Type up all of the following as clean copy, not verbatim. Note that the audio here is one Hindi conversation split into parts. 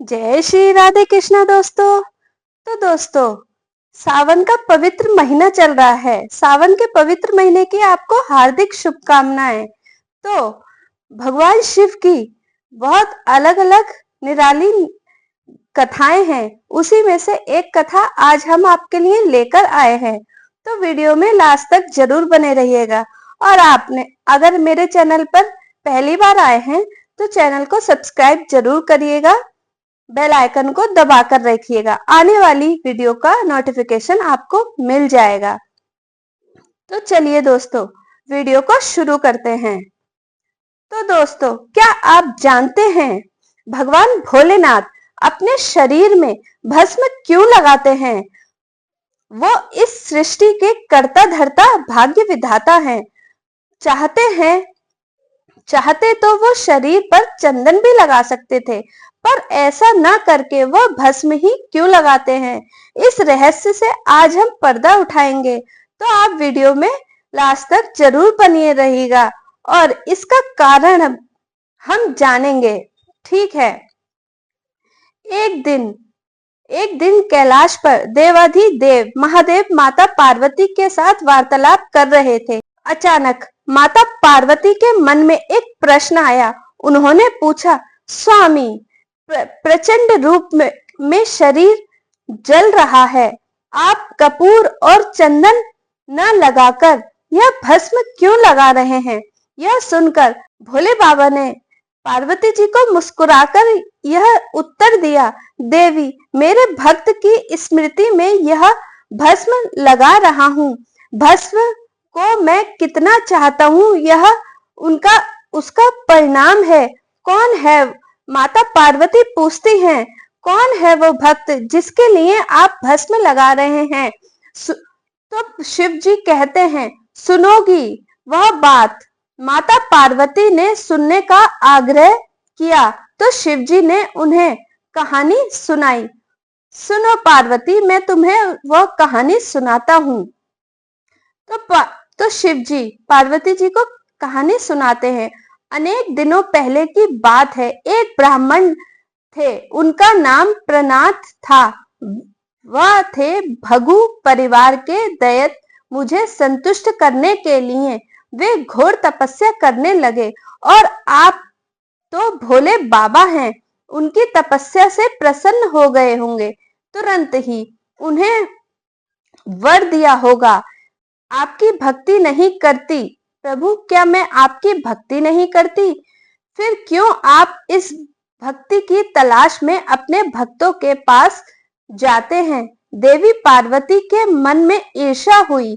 जय श्री राधे कृष्णा दोस्तों। तो दोस्तों, सावन का पवित्र महीना चल रहा है। सावन के पवित्र महीने की आपको हार्दिक शुभकामनाएं। तो भगवान शिव की बहुत अलग अलग निराली कथाएं हैं, उसी में से एक कथा आज हम आपके लिए लेकर आए हैं। तो वीडियो में लास्ट तक जरूर बने रहिएगा। और आपने अगर मेरे चैनल पर पहली बार आए हैं तो चैनल को सब्सक्राइब जरूर करिएगा, बेल आइकन को दबाकर रखिएगा, आने वाली वीडियो का नोटिफिकेशन आपको मिल जाएगा। तो चलिए दोस्तों, वीडियो को शुरू करते हैं। तो दोस्तों, क्या आप जानते हैं भगवान भोलेनाथ अपने शरीर में भस्म क्यों लगाते हैं? वो इस सृष्टि के कर्ता धर्ता भाग्य विधाता हैं। चाहते तो वो शरीर पर चंदन भी लगा सकते थे, पर ऐसा न करके वो भस्म ही क्यों लगाते हैं? इस रहस्य से आज हम पर्दा उठाएंगे। तो आप वीडियो में लास्ट तक जरूर बने रहिएगा और इसका कारण हम जानेंगे। ठीक है। एक दिन कैलाश पर देवाधिदेव महादेव माता पार्वती के साथ वार्तालाप कर रहे थे। अचानक माता पार्वती के मन में एक प्रश्न आया। उन्होंने पूछा, स्वामी, प्रचंड रूप में शरीर जल रहा है, आप कपूर और चंदन न लगाकर यह भस्म क्यों लगा रहे हैं? यह सुनकर भोले बाबा ने पार्वती जी को मुस्कुराकर यह उत्तर दिया, देवी, मेरे भक्त की स्मृति में यह भस्म लगा रहा हूँ। भस्म को मैं कितना चाहता हूँ, यह उसका परिणाम है। कौन है? माता पार्वती पूछती हैं, कौन है वो भक्त जिसके लिए आप भस्म लगा रहे हैं? तो शिव जी कहते हैं, सुनोगी वह बात? माता पार्वती ने सुनने का आग्रह किया तो शिव जी ने उन्हें कहानी सुनाई। सुनो पार्वती, मैं तुम्हें वह कहानी सुनाता हूँ। तो शिव जी पार्वती जी को कहानी सुनाते हैं। अनेक दिनों पहले की बात है। एक ब्राह्मण थे, उनका नाम प्रनाथ था। वह थे भगु परिवार के दैत्य। मुझे संतुष्ट करने के लिए वे घोर तपस्या करने लगे और आप तो भोले बाबा हैं, उनकी तपस्या से प्रसन्न हो गए होंगे। तुरंत ही उन्हें वर दिया होगा, आपकी भक्ति नहीं करती। प्रभु, क्या मैं आपकी भक्ति नहीं करती? फिर क्यों आप इस भक्ति की तलाश में अपने भक्तों के पास जाते हैं? देवी पार्वती के मन में ईर्ष्या हुई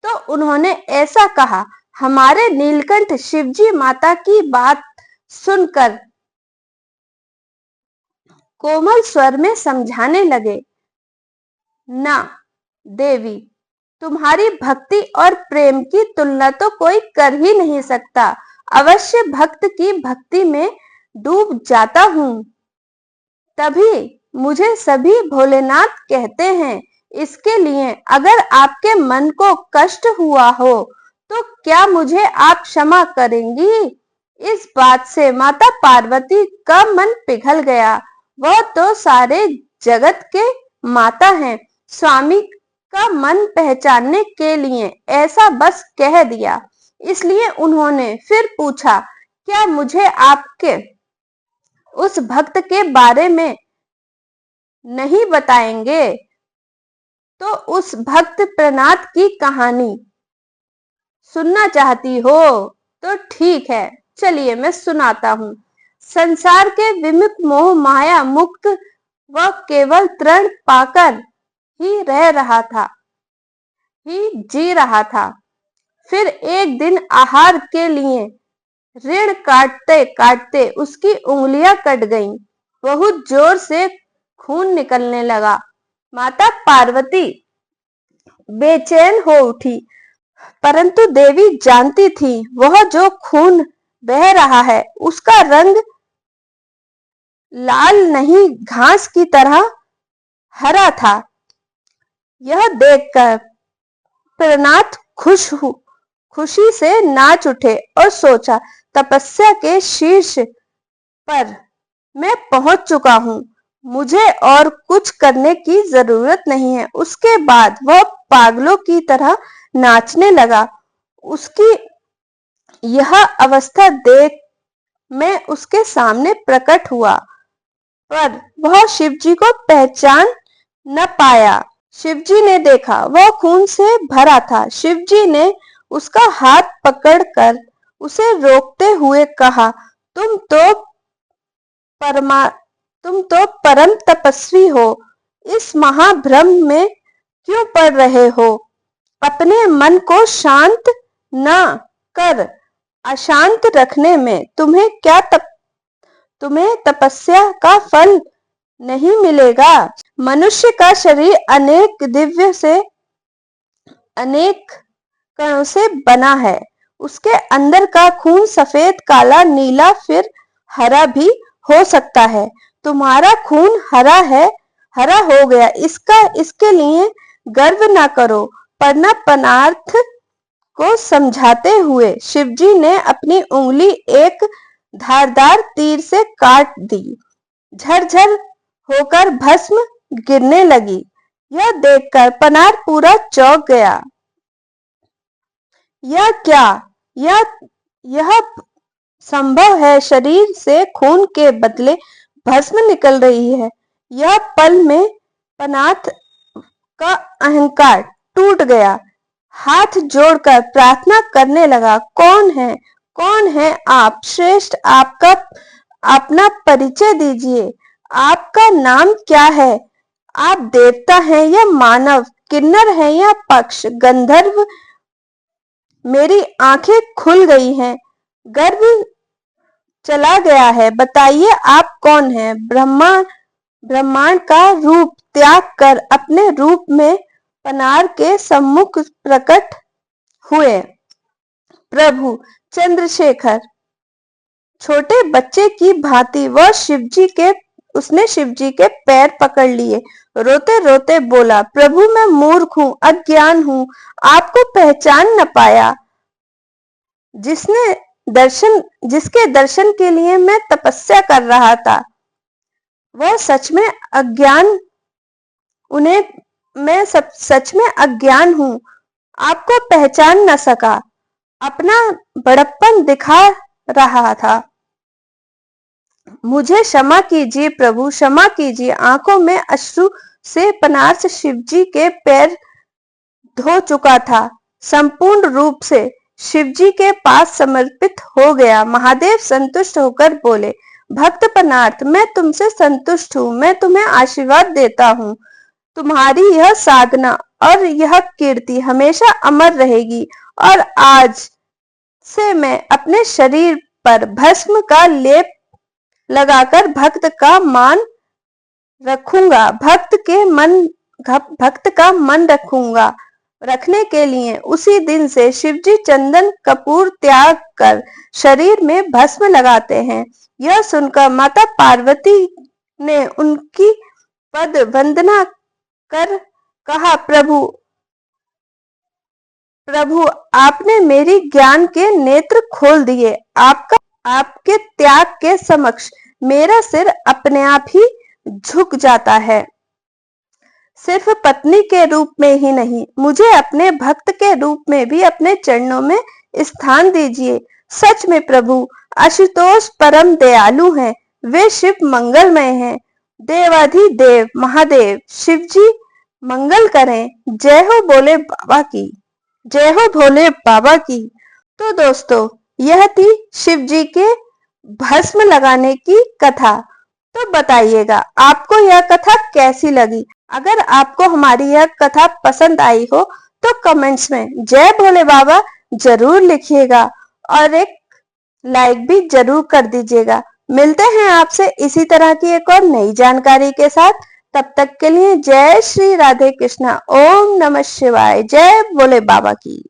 तो उन्होंने ऐसा कहा। हमारे नीलकंठ शिवजी माता की बात सुनकर कोमल स्वर में समझाने लगे, ना देवी, तुम्हारी भक्ति और प्रेम की तुलना तो कोई कर ही नहीं सकता। अवश्य भक्त की भक्ति में डूब जाता हूँ, तभी मुझे सभी भोलेनाथ कहते हैं। इसके लिए अगर आपके मन को कष्ट हुआ हो तो क्या मुझे आप क्षमा करेंगी? इस बात से माता पार्वती का मन पिघल गया। वह तो सारे जगत के माता हैं। स्वामी का मन पहचानने के लिए ऐसा बस कह दिया। इसलिए उन्होंने फिर पूछा, क्या मुझे आपके उस भक्त के बारे में नहीं बताएंगे? तो उस भक्त प्रनाथ की कहानी सुनना चाहती हो तो ठीक है, चलिए मैं सुनाता हूँ। संसार के विमुख मोह माया मुक्त वह केवल तृण पाकर ही जी रहा था। फिर एक दिन आहार के लिए ऋण काटते काटते उसकी उंगलियां कट गईं। बहुत जोर से खून निकलने लगा। माता पार्वती बेचैन हो उठी, परंतु देवी जानती थी वह जो खून बह रहा है उसका रंग लाल नहीं, घास की तरह हरा था। यह देखकर प्रनाथ खुशी से नाच उठे और सोचा, तपस्या के शीर्ष पर मैं पहुंच चुका हूँ। मुझे और कुछ करने की जरूरत नहीं है। उसके बाद वह पागलों की तरह नाचने लगा। उसकी यह अवस्था देख मैं उसके सामने प्रकट हुआ, पर वह शिवजी को पहचान न पाया। शिवजी ने देखा वह खून से भरा था। शिवजी ने उसका हाथ पकड़कर उसे रोकते हुए कहा, परमा तुम तो परम तपस्वी हो, इस महाभ्रम में क्यों पड़ रहे हो? अपने मन को शांत न कर अशांत रखने में तुम्हें तपस्या का फल नहीं मिलेगा। मनुष्य का शरीर अनेक कणों से बना है। उसके अंदर का खून सफेद, काला, नीला, फिर हरा भी हो सकता है। तुम्हारा खून हरा है, हरा हो गया। इसके लिए गर्व ना करो। पन्नार्थ को समझाते हुए शिवजी ने अपनी उंगली एक धारदार तीर से काट दी। झरझर होकर भस्म गिरने लगी। यह देखकर पन्नार्थ पूरा चौंक गया। यह क्या? यह संभव है? शरीर से खून के बदले भस्म निकल रही है। यह पल में पन्नार्थ का अहंकार टूट गया। हाथ जोड़कर प्रार्थना करने लगा, कौन है आप? श्रेष्ठ, आपका अपना परिचय दीजिए। आपका नाम क्या है? आप देवता हैं या मानव? किन्नर हैं या पक्ष? गंधर्व? मेरी आंखें खुल गई हैं, गर्भ चला गया है। बताइए आप कौन हैं? ब्रह्मांड का रूप त्याग कर अपने रूप में पन्नार्थ के सम्मुख प्रकट हुए। प्रभु चंद्रशेखर छोटे बच्चे की भांति उसने शिवजी के पैर पकड़ लिए। रोते रोते बोला, प्रभु मैं मूर्ख हूँ, अज्ञान हूँ, आपको पहचान न पाया। जिसके दर्शन के लिए मैं तपस्या कर रहा था, वह सच में अज्ञान हूँ, आपको पहचान न सका। अपना बड़प्पन दिखा रहा था। मुझे क्षमा कीजिए प्रभु, क्षमा कीजिए। आंखों में अश्रु से पन्नार्थ शिवजी के पैर धो चुका था। संपूर्ण रूप से शिवजी के पास समर्पित हो गया। महादेव संतुष्ट होकर बोले, भक्त पन्नार्थ, मैं तुमसे संतुष्ट हूँ। मैं तुम्हें आशीर्वाद देता हूँ। तुम्हारी यह साधना और यह कीर्ति हमेशा अमर रहेगी। और आज से मैं अपने शरीर पर भस्म का लेप लगाकर भक्त का मान रखूंगा। भक्त का मन रखने के लिए उसी दिन से शिवजी चंदन कपूर त्याग कर शरीर में भस्म लगाते हैं। यह सुनकर माता पार्वती ने उनकी पद वंदना कर कहा, प्रभु आपने मेरी ज्ञान के नेत्र खोल दिए। आपके त्याग के समक्ष मेरा सिर अपने आप ही झुक जाता है। सिर्फ पत्नी के रूप में ही नहीं, मुझे अपने भक्त के रूप में भी अपने चरणों में स्थान दीजिए। सच में प्रभु आशुतोष परम दयालु हैं। वे शिव मंगलमय हैं। देवाधिदेव महादेव शिवजी मंगल करें। जय हो भोले बाबा की, जय हो भोले बाबा की। तो दोस्तों, यह थी शिवजी के भस्म लगाने की कथा। तो बताइएगा आपको यह कथा कैसी लगी। अगर आपको हमारी यह कथा पसंद आई हो तो कमेंट्स में जय भोले बाबा जरूर लिखिएगा और एक लाइक भी जरूर कर दीजिएगा। मिलते हैं आपसे इसी तरह की एक और नई जानकारी के साथ। तब तक के लिए जय श्री राधे कृष्णा। ओम नमः शिवाय। जय भोले बाबा की।